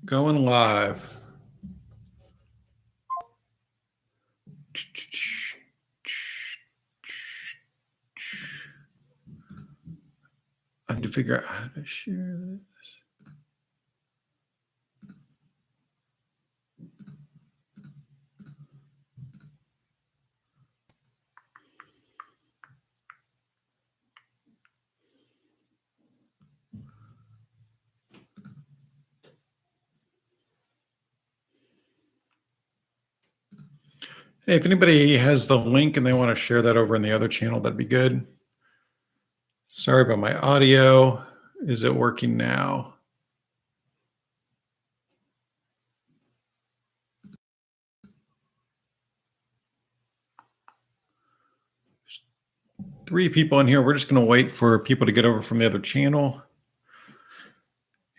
Going live. I need to figure out how to share this. Hey, if anybody has the link and they want to share that over in the other channel, that'd be good. Sorry about my audio. Is it working now? There's 3 people in here. We're just going to wait for people to get over from the other channel.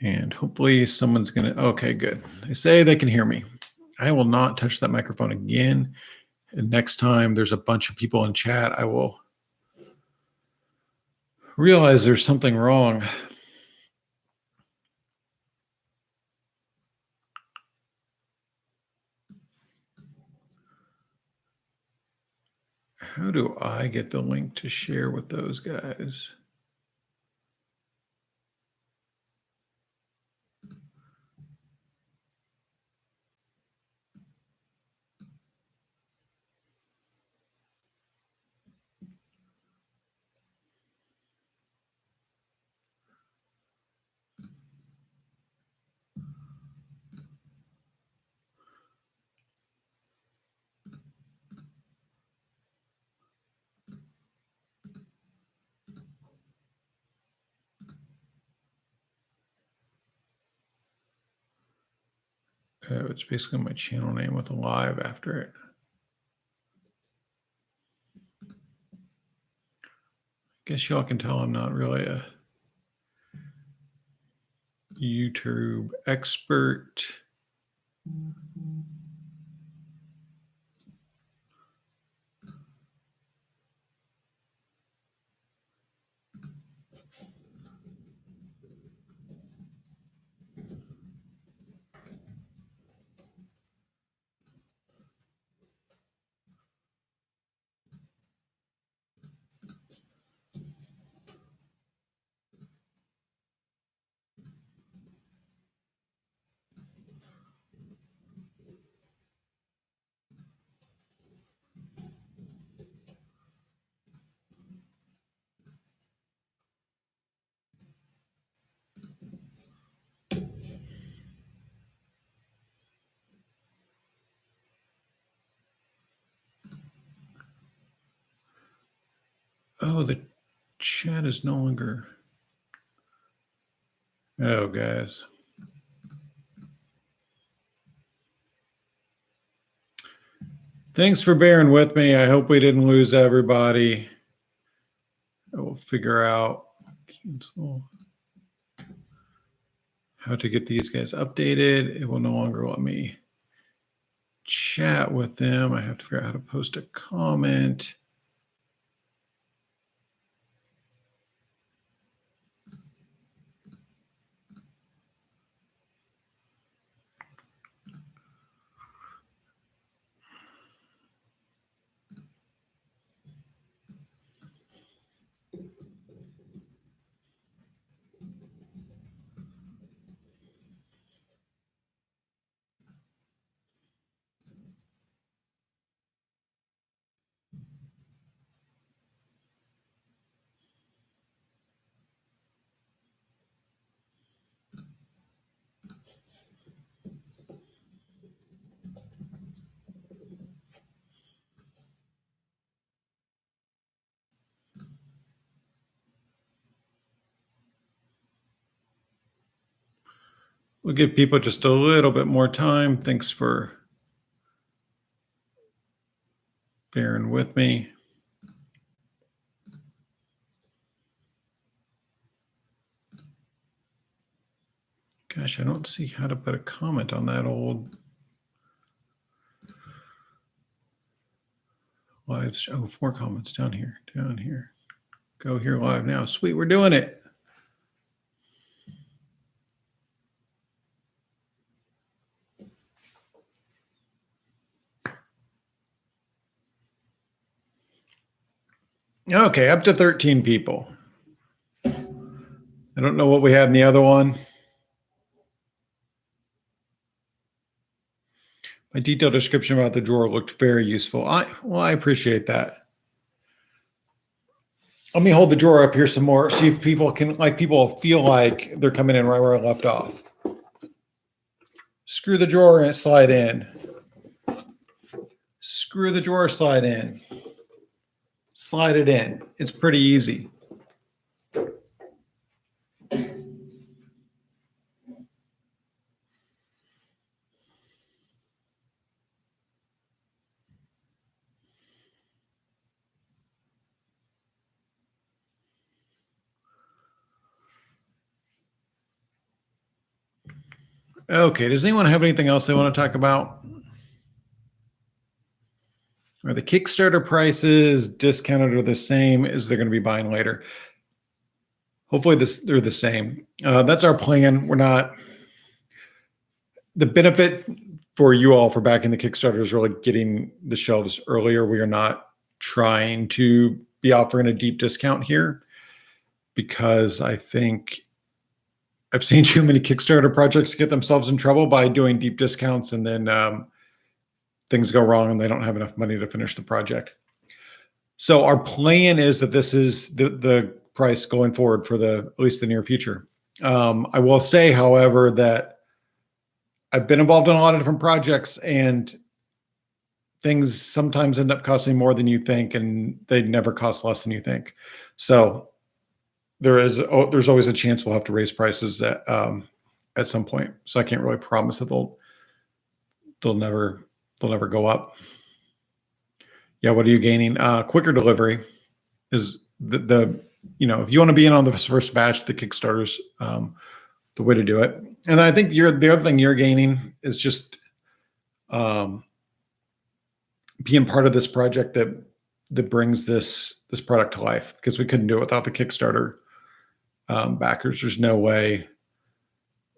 And hopefully someone's going to, okay, good. They say they can hear me. I will not touch that microphone again. And next time there's a bunch of people in chat, I will realize there's something wrong. How do I get the link to share with those guys? It's basically my channel name with a live after it. Guess y'all can tell I'm not really a YouTube expert. Oh, the chat is no longer. Oh, guys. Thanks for bearing with me. I hope we didn't lose everybody. I will figure out cancel how to get these guys updated. It will no longer let me chat with them. I have to figure out how to post a comment. We'll give people just a little bit more time. Thanks for bearing with me. Gosh, I don't see how to put a comment on that old live. Oh, 4 comments down here, down here. Go here live now. Sweet, we're doing it. Okay, up to 13 people. I don't know what we had in the other one. My detailed description about the drawer looked very useful. I appreciate that. Let me hold the drawer up here some more, see if people feel like they're coming in right where I left off. Screw the drawer and slide in. Screw the drawer, slide in. Slide it in. It's pretty easy. Okay, does anyone have anything else they want to talk about? Are the Kickstarter prices discounted or the same as they're going to be buying later? Hopefully they're the same. That's our plan. We're not. The benefit for you all for backing the Kickstarter is really getting the shelves earlier. We are not trying to be offering a deep discount here because I think I've seen too many Kickstarter projects get themselves in trouble by doing deep discounts, and then things go wrong and they don't have enough money to finish the project. So our plan is that this is the price going forward for at least the near future. I will say, however, that I've been involved in a lot of different projects, and things sometimes end up costing more than you think, and they never cost less than you think. So there's always a chance we'll have to raise prices at some point. So I can't really promise that they'll never go up. Yeah, what are you gaining? Quicker delivery is the if you want to be in on the first batch, the Kickstarter's the way to do it. And I think the other thing you're gaining is just being part of this project that brings this product to life, because we couldn't do it without the Kickstarter backers. There's no way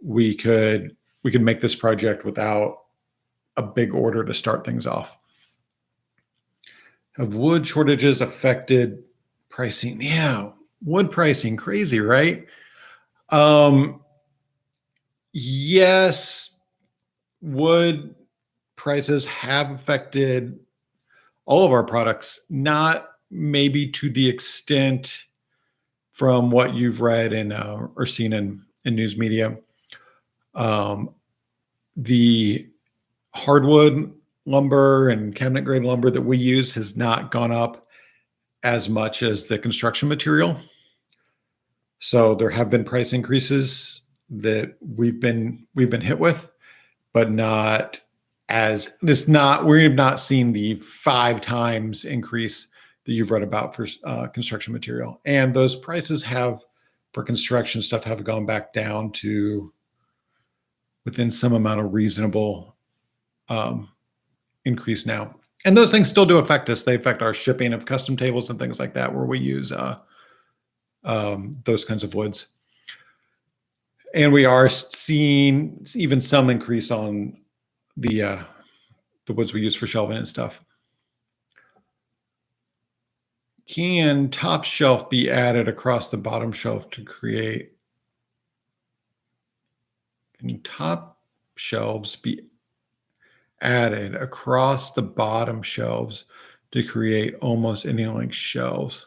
we could make this project without a big order to start things off. Have wood shortages affected pricing? Yeah, wood pricing, crazy, right? Yes, wood prices have affected all of our products, not maybe to the extent from what you've read and or seen in news media. The hardwood lumber and cabinet grade lumber that we use has not gone up as much as the construction material. So there have been price increases that we've been hit with, but not as we have not seen the 5 times increase that you've read about for construction material. And those prices for construction stuff have gone back down to within some amount of reasonable increase now. And those things still do affect us. They affect our shipping of custom tables and things like that, where we use those kinds of woods. And we are seeing even some increase on the woods we use for shelving and stuff. Can top shelf be added across the bottom shelf to create? Can top shelves be added across the bottom shelves to create almost any length shelves?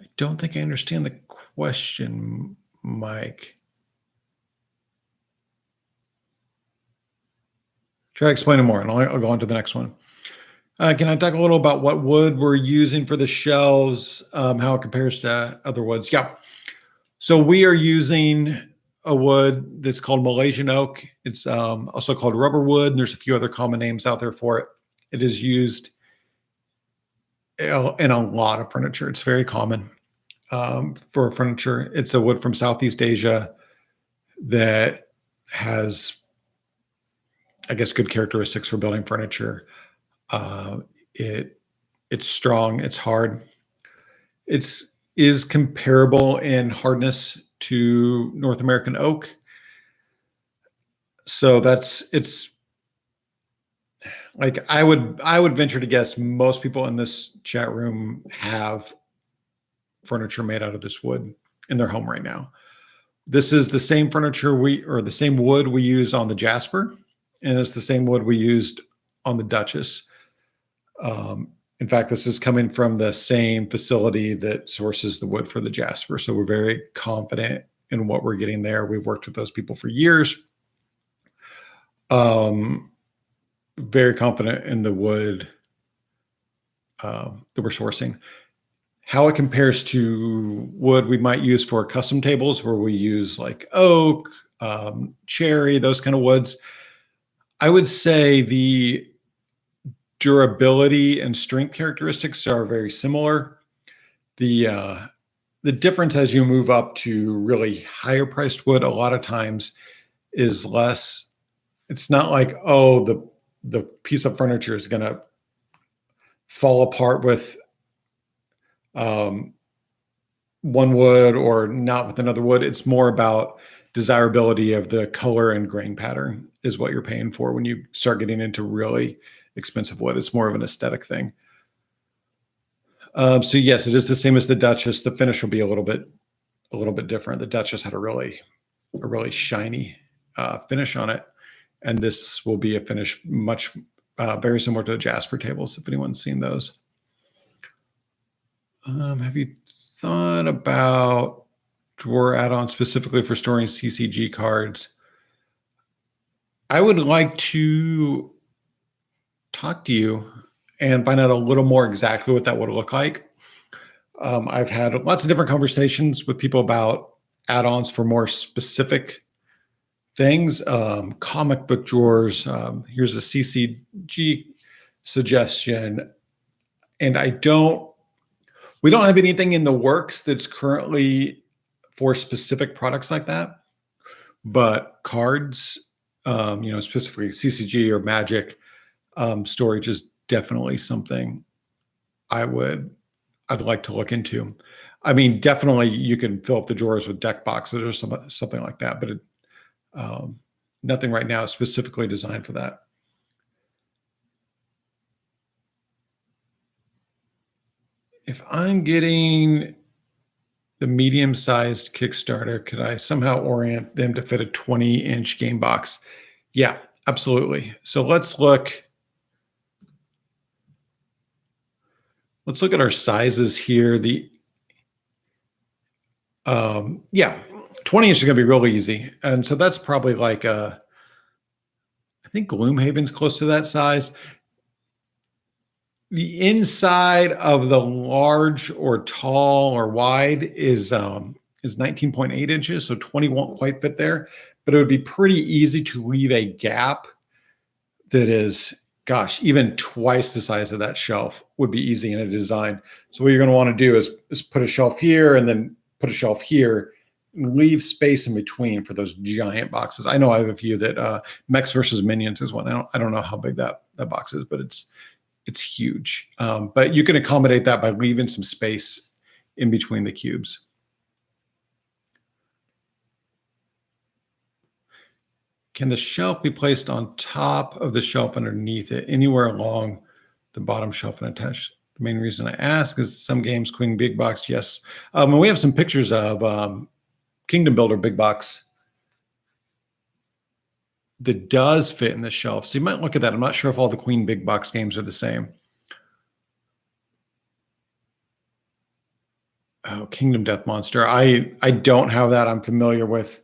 I don't think I understand the question, Mike. Try explaining more, and I'll go on to the next one. Can I talk a little about what wood we're using for the shelves, how it compares to other woods? Yeah. So we are using a wood that's called Malaysian oak. It's also called rubber wood, and there's a few other common names out there for it. It is used in a lot of furniture. It's very common for furniture. It's a wood from Southeast Asia that has, I guess, good characteristics for building furniture. It's strong, it's hard. It is comparable in hardness to North American oak. So it's Like I would venture to guess most people in this chat room have furniture made out of this wood in their home right now. This is the same furniture or the same wood we use on the Jasper, and it's the same wood we used on the Duchess. In fact, this is coming from the same facility that sources the wood for the Jasper. So we're very confident in what we're getting there. We've worked with those people for years. Very confident in the wood that we're sourcing. How it compares to wood we might use for custom tables where we use like oak, cherry, those kind of woods. I would say the durability and strength characteristics are very similar. The difference as you move up to really higher priced wood a lot of times is less. It's not like, oh, the piece of furniture is going to fall apart with one wood or not with another wood. It's more about desirability of the color and grain pattern is what you're paying for when you start getting into really expensive wood. It's more of an aesthetic thing. So yes, it is the same as the Duchess. The finish will be a little bit different. The Duchess had a really shiny finish on it, and this will be a finish much very similar to the Jasper tables. If anyone's seen those, have you thought about drawer add-ons specifically for storing CCG cards? I would like to talk to you and find out a little more exactly what that would look like. I've had lots of different conversations with people about add-ons for more specific things. Comic book drawers. Here's a CCG suggestion. And we don't have anything in the works that's currently for specific products like that, but cards, specifically CCG or Magic, storage is definitely something I'd like to look into. I mean, definitely you can fill up the drawers with deck boxes or something like that, but nothing right now is specifically designed for that. If I'm getting the medium-sized Kickstarter, could I somehow orient them to fit a 20-inch game box? Yeah, absolutely. So let's look at our sizes here. 20 inch is going to be really easy. And so that's probably like I think Gloomhaven's close to that size. The inside of the large or tall or wide is 19.8 inches. So 20 won't quite fit there, but it would be pretty easy to leave a gap that is, gosh, even twice the size of that shelf would be easy in a design. So what you're going to want to do is put a shelf here and then put a shelf here and leave space in between for those giant boxes. I know I have a few that Mechs versus Minions is one. I don't know how big that box is, but it's huge. But you can accommodate that by leaving some space in between the cubes. Can the shelf be placed on top of the shelf underneath it, anywhere along the bottom shelf and attached? The main reason I ask is some games, Queen Big Box, yes. And we have some pictures of Kingdom Builder Big Box that does fit in the shelf. So you might look at that. I'm not sure if all the Queen Big Box games are the same. Oh, Kingdom Death Monster. I don't have that. I'm familiar with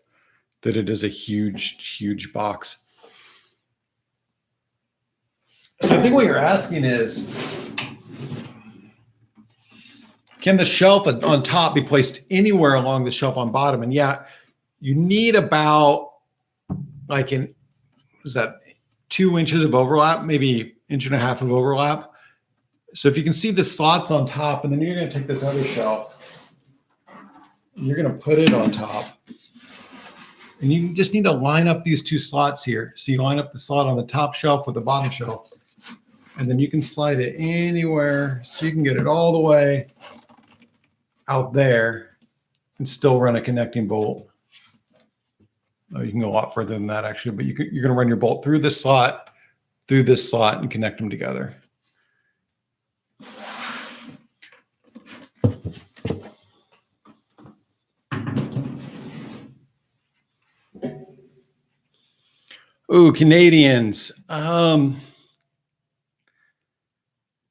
that it is a huge, huge box. So I think what you're asking is, can the shelf on top be placed anywhere along the shelf on bottom? And yeah, you need about like is that 2 inches of overlap, maybe 1.5 inches of overlap. So if you can see the slots on top, and then you're going to take this other shelf, and you're going to put it on top. And you just need to line up these two slots here. So you line up the slot on the top shelf with the bottom shelf, and then you can slide it anywhere so you can get it all the way out there and still run a connecting bolt. Oh, you can go a lot further than that actually, but you're going to run your bolt through this slot through this slot and connect them together. Ooh, Canadians.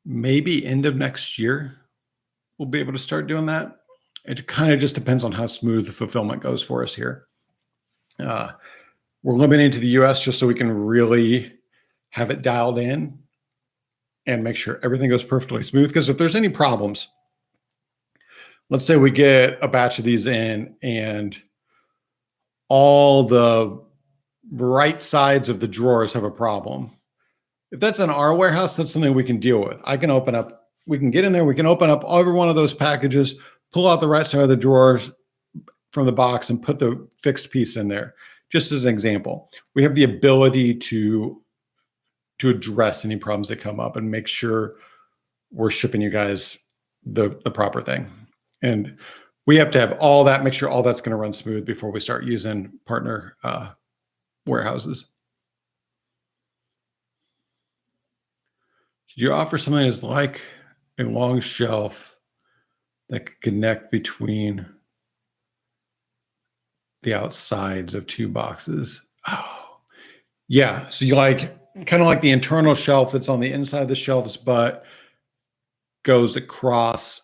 Maybe end of next year, we'll be able to start doing that. It kind of just depends on how smooth the fulfillment goes for us here. We're limiting to the US just so we can really have it dialed in and make sure everything goes perfectly smooth. Because if there's any problems, let's say we get a batch of these in and all the right sides of the drawers have a problem. If that's in our warehouse, that's something we can deal with. We can get in there, we can open up every one of those packages, pull out the right side of the drawers from the box and put the fixed piece in there. Just as an example, we have the ability to address any problems that come up and make sure we're shipping you guys the proper thing. And we have to have all that, make sure all that's going to run smooth before we start using partner warehouses. Could you offer something that's like a long shelf that could connect between the outsides of two boxes? Oh, yeah. So you like kind of like the internal shelf that's on the inside of the shelves, but goes across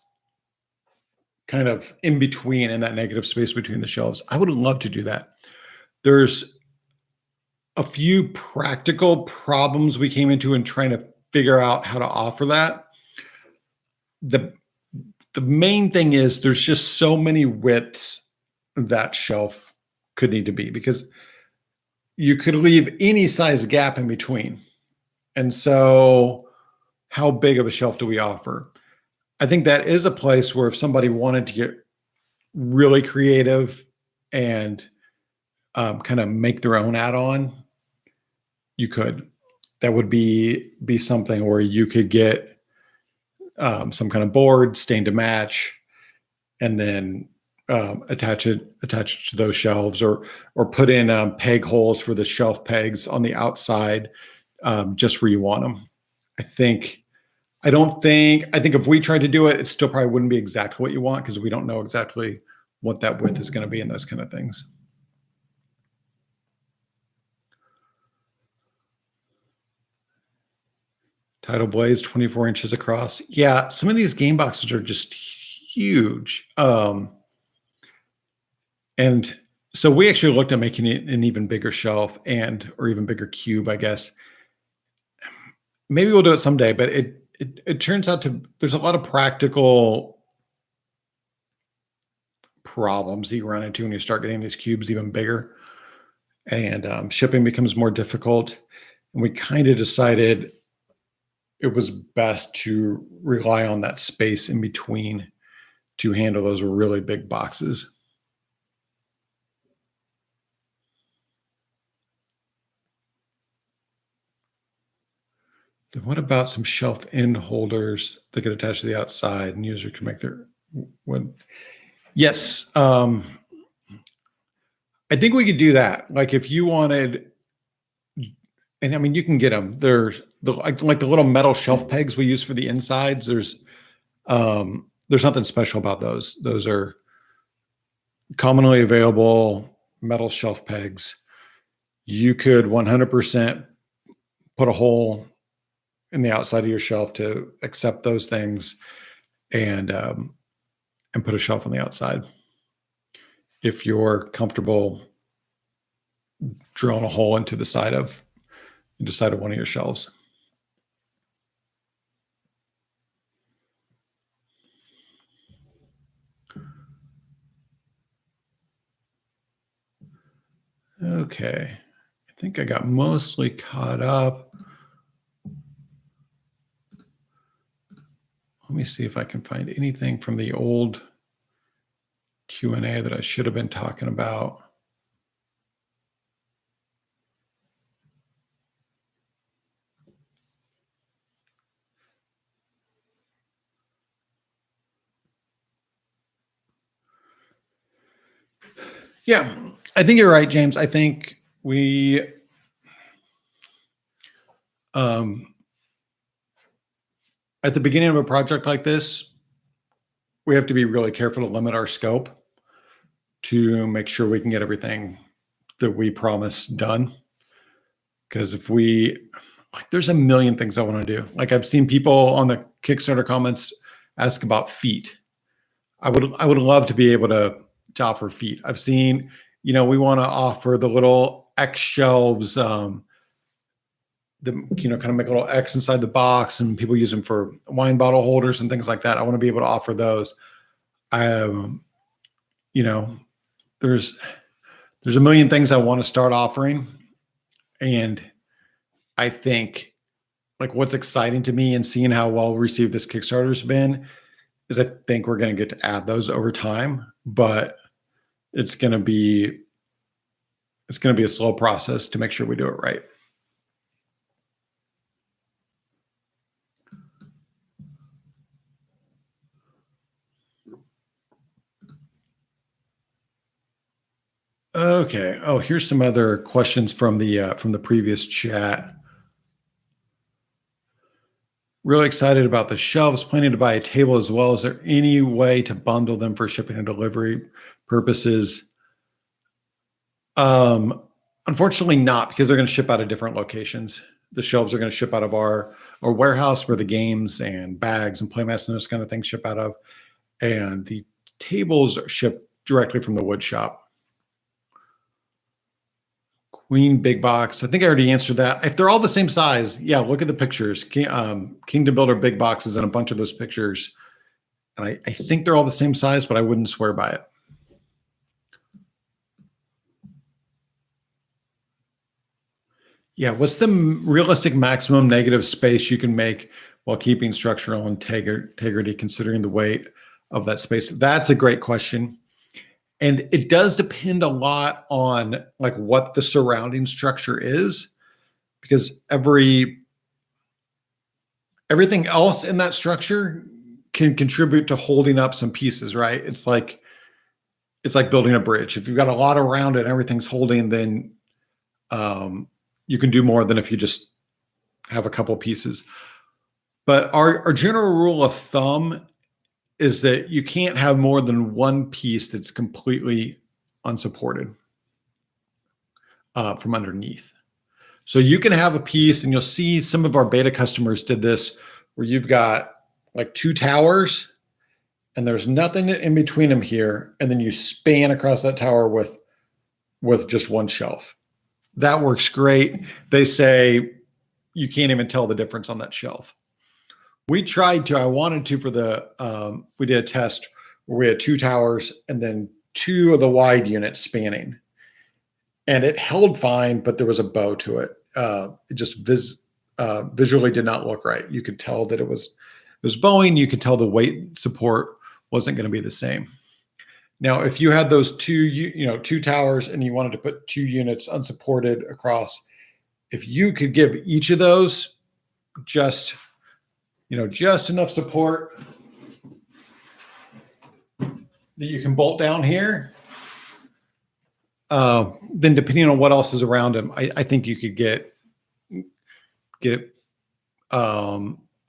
kind of in between in that negative space between the shelves. I would love to do that. There's a few practical problems we came into in trying to figure out how to offer that. The main thing is there's just so many widths that shelf could need to be, because you could leave any size gap in between. And so how big of a shelf do we offer? I think that is a place where if somebody wanted to get really creative and kind of make their own add-on, you could. That would be something where you could get some kind of board stained to match, and then attach it to those shelves, or put in peg holes for the shelf pegs on the outside, just where you want them. I think if we tried to do it, it still probably wouldn't be exactly what you want, because we don't know exactly what that width is going to be and those kind of things. Tidal blades, 24 inches across. Yeah, some of these game boxes are just huge. And so we actually looked at making it an even bigger shelf or even bigger cube, I guess. Maybe we'll do it someday, but it turns out there's a lot of practical problems that you run into when you start getting these cubes even bigger, and shipping becomes more difficult. And we kind of decided it was best to rely on that space in between to handle those really big boxes. Then what about some shelf end holders that get attached to the outside and user can make their wood? Yes. I think we could do that. Like if you wanted, and I mean, you can get them. There's like the little metal shelf pegs we use for the insides. There's nothing special about those. Those are commonly available metal shelf pegs. You could 100% put a hole in the outside of your shelf to accept those things, and put a shelf on the outside. If you're comfortable drilling a hole into the side of one of your shelves. Okay, I think I got mostly caught up. Let me see if I can find anything from the old Q&A that I should have been talking about. Yeah, I think you're right, James. I think At the beginning of a project like this, we have to be really careful to limit our scope to make sure we can get everything that we promise done. Because if we, like, there's a million things I want to do. Like, I've seen people on the Kickstarter comments ask about feet. I would love to be able to offer feet. I've seen, we want to offer the little X shelves, kind of make a little X inside the box, and people use them for wine bottle holders and things like that. I want to be able to offer those. There's a million things I want to start offering. And I think, like, what's exciting to me and seeing how well received this Kickstarter's been is I think we're going to get to add those over time, but it's going to be a slow process to make sure we do it right. Okay. Oh, here's some other questions from the previous chat. Really excited about the shelves. Planning to buy a table as well. Is there any way to bundle them for shipping and delivery purposes? Unfortunately not, because they're going to ship out of different locations. The shelves are going to ship out of our warehouse where the games and bags and playmats and those kind of things ship out of. And the tables are shipped directly from the wood shop. Queen big box. I think I already answered that. If they're all the same size, yeah, look at the pictures. Kingdom Builder big boxes and a bunch of those pictures. And I think they're all the same size, but I wouldn't swear by it. Yeah, what's the realistic maximum negative space you can make while keeping structural integrity, considering the weight of that space? That's a great question. And it does depend a lot on, like, what the surrounding structure is, because everything else in that structure can contribute to holding up some pieces, right? It's like building a bridge. If you've got a lot around it and everything's holding, then you can do more than if you just have a couple pieces. But our general rule of thumb is that you can't have more than one piece that's completely unsupported from underneath. So you can have a piece, and you'll see some of our beta customers did this, where you've got like two towers and there's nothing in between them here. And then you span across that tower with just one shelf. That works great. They say you can't even tell the difference on that shelf. We tried to, I wanted to, for the, we did a test where we had two towers and then two of the wide units spanning. And it held fine, but there was a bow to it. It just visually did not look right. You could tell that it was bowing. You could tell the weight support wasn't going to be the same. Now, if you had those two towers and you wanted to put two units unsupported across, if you could give each of those just enough support that you can bolt down here, then depending on what else is around them, I think you could get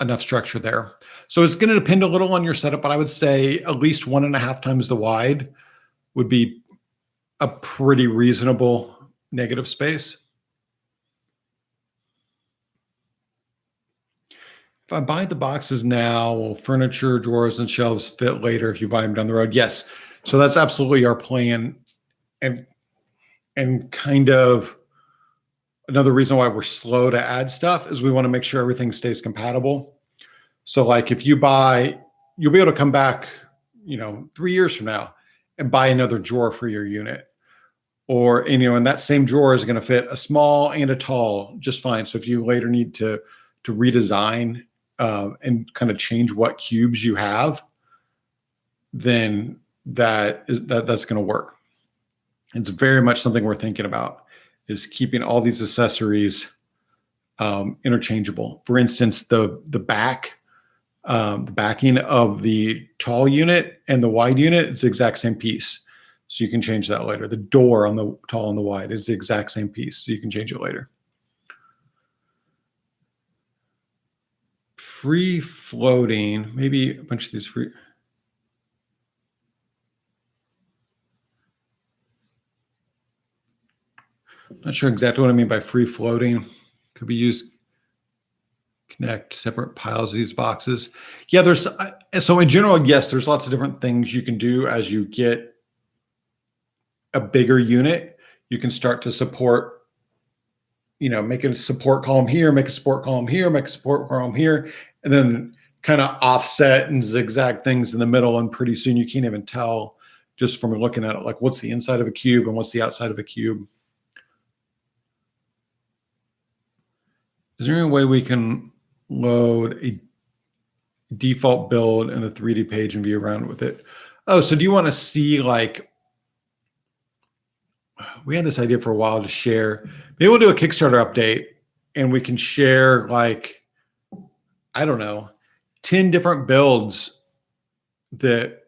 enough structure there. So it's going to depend a little on your setup, but I would say at least 1.5 times the wide would be a pretty reasonable negative space. If I buy the boxes now, will furniture, drawers, and shelves fit later if you buy them down the road? Yes. So that's absolutely our plan. And kind of another reason why we're slow to add stuff is we want to make sure everything stays compatible. So, like, if you buy, you'll be able to come back, 3 years from now and buy another drawer for your unit. Or, and that same drawer is going to fit a small and a tall just fine. So if you later need to redesign and kind of change what cubes you have, then that's going to work. It's very much something we're thinking about, is keeping all these accessories interchangeable. For instance, the backing of the tall unit and the wide unit, it's the exact same piece. So you can change that later. The door on the tall and the wide is the exact same piece. So you can change it later. free floating, maybe a bunch of these free. Not sure exactly what I mean by free floating. Could be used, connect separate piles of these boxes. Yeah, there's, so in general, yes, there's lots of different things you can do as you get a bigger unit. You can start to support, make a support column here, make a support column here, make a support column here, and then kind of offset and zigzag things in the middle. And pretty soon you can't even tell just from looking at it, like what's the inside of a cube and what's the outside of a cube. Is there any way we can load a default build in the 3D page and be around with it? Oh, so do you want to see, like, we had this idea for a while to share. Maybe we'll do a Kickstarter update and we can share, like, I don't know, 10 different builds that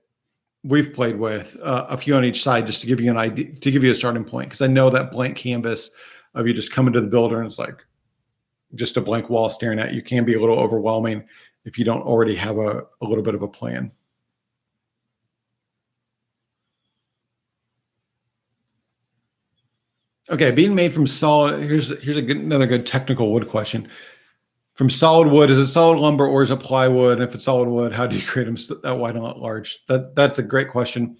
we've played with, a few on each side, just to give you an idea, to give you a starting point. Because I know that blank canvas of you just coming to the builder and it's like just a blank wall staring at you can be a little overwhelming if you don't already have a little bit of a plan. Okay, being made from solid, here's another good technical wood question. From solid wood, is it solid lumber or is it plywood? And if it's solid wood, how do you create them that wide and large? That's a great question.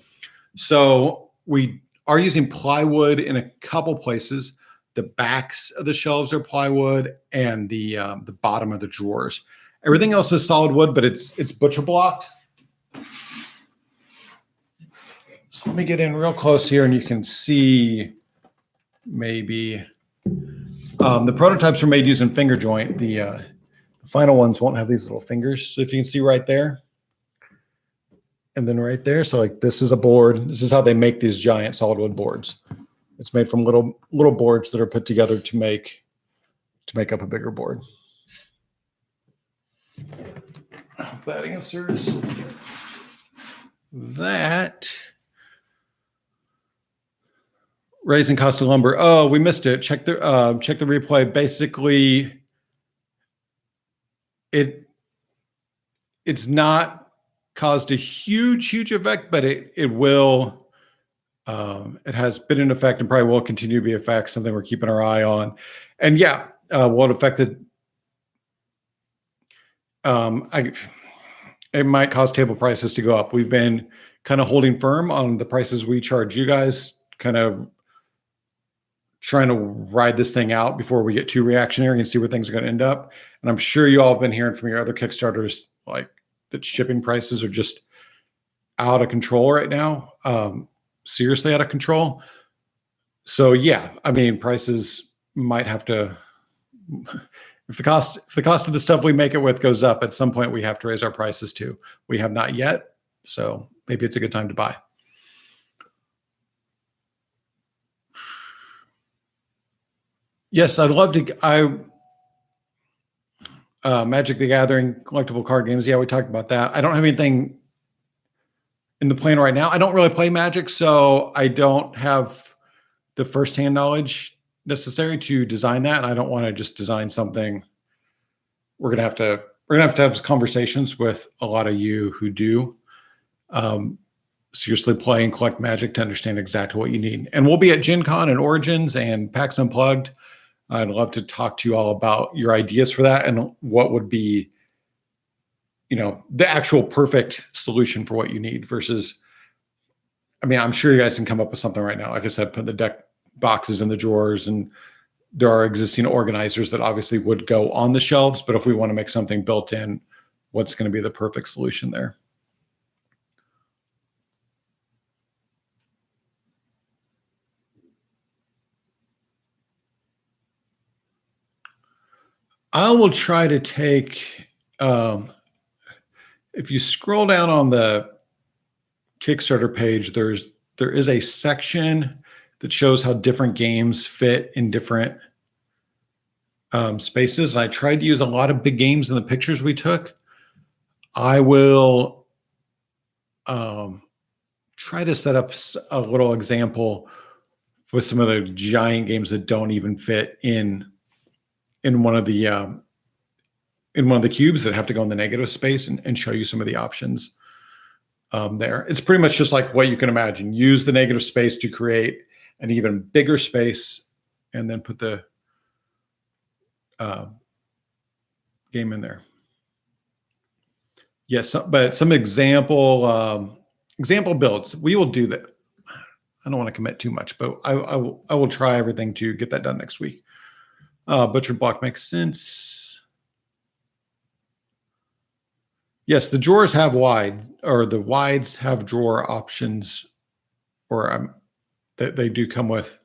So we are using plywood in a couple places. The backs of the shelves are plywood, and the bottom of the drawers. Everything else is solid wood, but it's butcher blocked. So let me get in real close here, and you can see maybe the prototypes are made using finger joint. The final ones won't have these little fingers. So if you can see right there, and then right there. So like this is a board. This is how they make these giant solid wood boards. It's made from little boards that are put together to make up a bigger board. I hope that answers that. Raising cost of lumber. Oh, we missed it. Check the replay. Basically, it's not caused a huge effect, but it will. It has been in effect and probably will continue to be in effect, something we're keeping our eye on. And yeah, what affected, it might cause table prices to go up. We've been kind of holding firm on the prices we charge you guys, kind of trying to ride this thing out before we get too reactionary and see where things are going to end up. And I'm sure you all have been hearing from your other Kickstarters, like that shipping prices are just out of control right now. Seriously out of control. So yeah, I mean, prices might have to, if the cost of the stuff we make it with goes up, at some point we have to raise our prices too. We have not yet, so maybe it's a good time to buy. Yes, I'd love to. Magic the Gathering collectible card games. Yeah, we talked about that. I don't have anything in the plan right now. I don't really play Magic, so I don't have the firsthand knowledge necessary to design that. And I don't want to just design something. We're gonna have to have conversations with a lot of you who do seriously play and collect Magic to understand exactly what you need. And we'll be at Gen Con and Origins and PAX Unplugged. I'd love to talk to you all about your ideas for that and what would be, the actual perfect solution for what you need versus, I mean, I'm sure you guys can come up with something right now. Like I said, put the deck boxes in the drawers, and there are existing organizers that obviously would go on the shelves. But if we want to make something built in, what's going to be the perfect solution there? I will try to take, if you scroll down on the Kickstarter page, there is a section that shows how different games fit in different spaces. And I tried to use a lot of big games in the pictures we took. I will try to set up a little example with some of the giant games that don't even fit in one of the in one of the cubes that have to go in the negative space and show you some of the options there. It's pretty much just like what you can imagine. Use the negative space to create an even bigger space and then put the game in there. Yes, but some example builds. We will do that. I don't want to commit too much, but I will try everything to get that done next week. Butcher block makes sense. Yes, the drawers have wide, or the wides have drawer options, or they do come with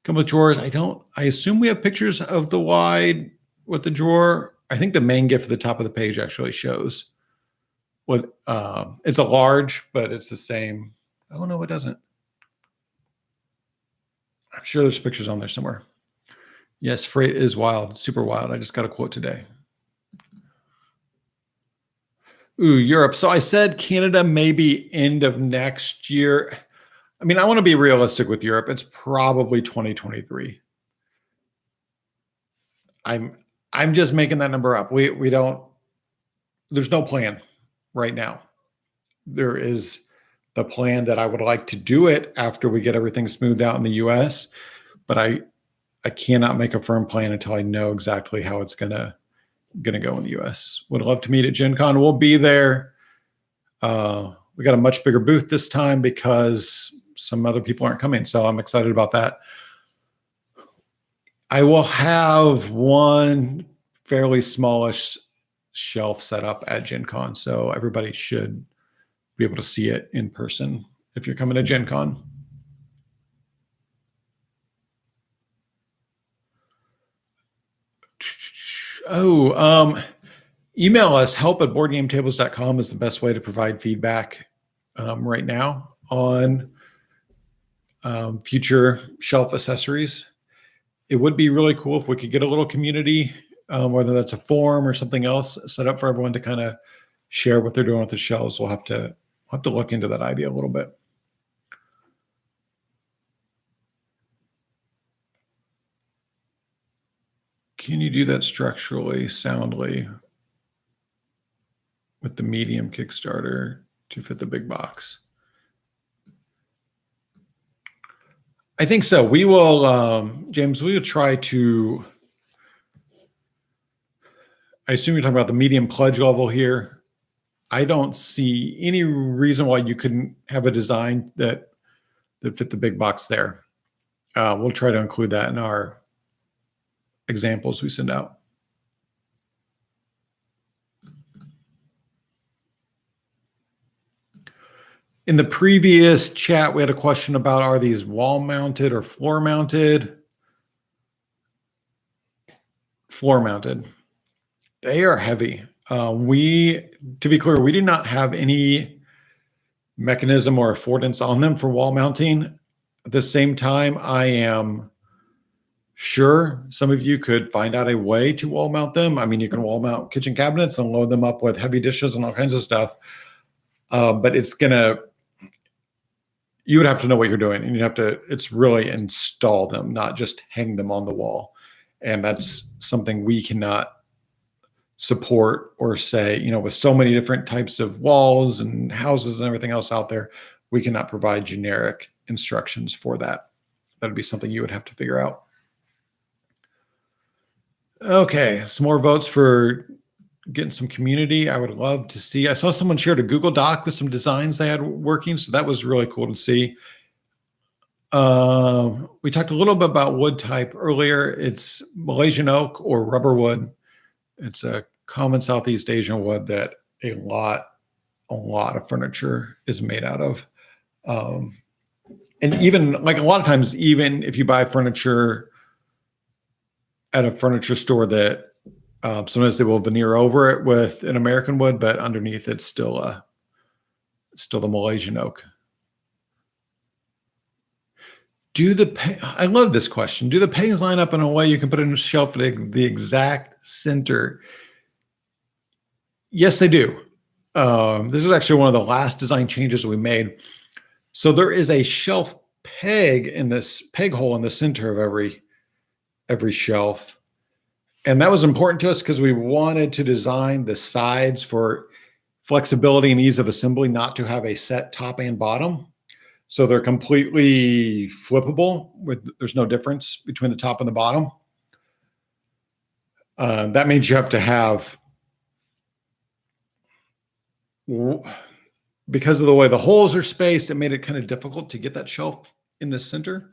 drawers. I assume we have pictures of the wide with the drawer. I think the main GIF at the top of the page actually shows what it's a large, but it's the same. Oh no, it doesn't. I'm sure there's pictures on there somewhere. Yes, freight is wild, super wild. I just got a quote today. Ooh, Europe. So I said Canada maybe end of next year. I mean, I want to be realistic with Europe. It's probably 2023. I'm just making that number up. We don't. There's no plan right now. There is the plan that I would like to do it after we get everything smoothed out in the US, but I cannot make a firm plan until I know exactly how it's gonna go in the US. Would love to meet at Gen Con. We'll be there. We got a much bigger booth this time because some other people aren't coming, so I'm excited about that. I will have one fairly smallish shelf set up at Gen Con, so everybody should be able to see it in person if you're coming to Gen Con. Email us. help@boardgametables.com is the best way to provide feedback right now on future shelf accessories. It would be really cool if we could get a little community, whether that's a forum or something else, set up for everyone to kind of share what they're doing with the shelves. We'll have to look into that idea a little bit. Can you do that structurally, soundly with the medium Kickstarter to fit the big box? I think so. We will, James, we will try to, I assume you're talking about the medium pledge level here. I don't see any reason why you couldn't have a design that fit the big box there. We'll try to include that in our examples we send out. In the previous chat, we had a question about, are these wall mounted or floor mounted? Floor mounted. They are heavy. To be clear, we do not have any mechanism or affordance on them for wall mounting. At the same time, I am sure some of you could find out a way to wall mount them. I mean, you can wall mount kitchen cabinets and load them up with heavy dishes and all kinds of stuff. But you would have to know what you're doing, and it's really install them, not just hang them on the wall. And that's something we cannot support or say, with so many different types of walls and houses and everything else out there, we cannot provide generic instructions for that. That'd be something you would have to figure out. Okay, some more votes for getting some community. I would love to see. I saw someone shared a Google Doc with some designs they had working, so that was really cool to see. We talked a little bit about wood type earlier. It's Malaysian oak or rubber wood. It's a common Southeast Asian wood that a lot of furniture is made out of. And even like a lot of times, even if you buy furniture at a furniture store, that sometimes they will veneer over it with an American wood, but underneath it's still the Malaysian oak. I love this question. Do the pegs line up in a way you can put it in a shelf at the exact center? Yes, they do. This is actually one of the last design changes we made. So there is a shelf peg in this peg hole in the center of every shelf. And that was important to us because we wanted to design the sides for flexibility and ease of assembly, not to have a set top and bottom. So they're completely flippable there's no difference between the top and the bottom. That means you have to have, because of the way the holes are spaced, it made it kind of difficult to get that shelf in the center.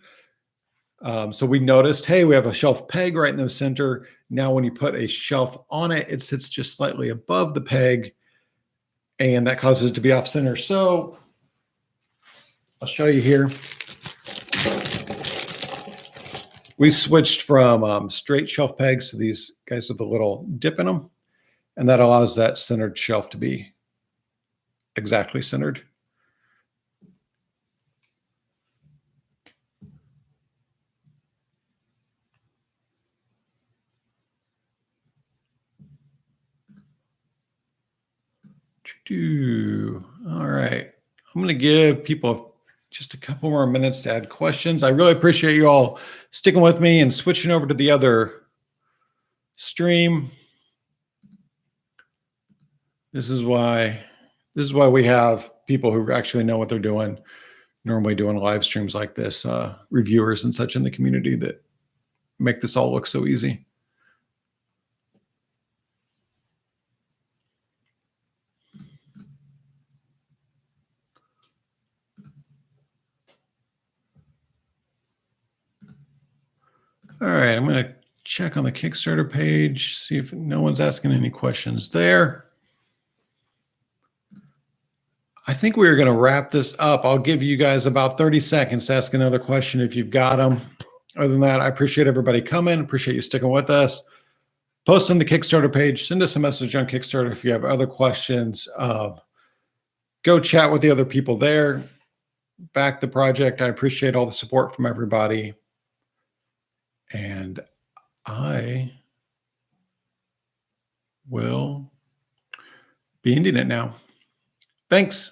So we noticed, hey, we have a shelf peg right in the center. Now, when you put a shelf on it, it sits just slightly above the peg, and that causes it to be off center. So I'll show you here. We switched from straight shelf pegs to these guys with a little dip in them, and that allows that centered shelf to be exactly centered. All right. I'm going to give people just a couple more minutes to add questions. I really appreciate you all sticking with me and switching over to the other stream. This is why we have people who actually know what they're doing, normally doing live streams like this, reviewers and such in the community that make this all look so easy. All right, I'm going to check on the Kickstarter page, see if no one's asking any questions there. I think we're going to wrap this up. I'll give you guys about 30 seconds to ask another question if you've got them. Other than that, I appreciate everybody coming. Appreciate you sticking with us. Post on the Kickstarter page. Send us a message on Kickstarter if you have other questions. Go chat with the other people there. Back the project. I appreciate all the support from everybody. And I will be ending it now. Thanks.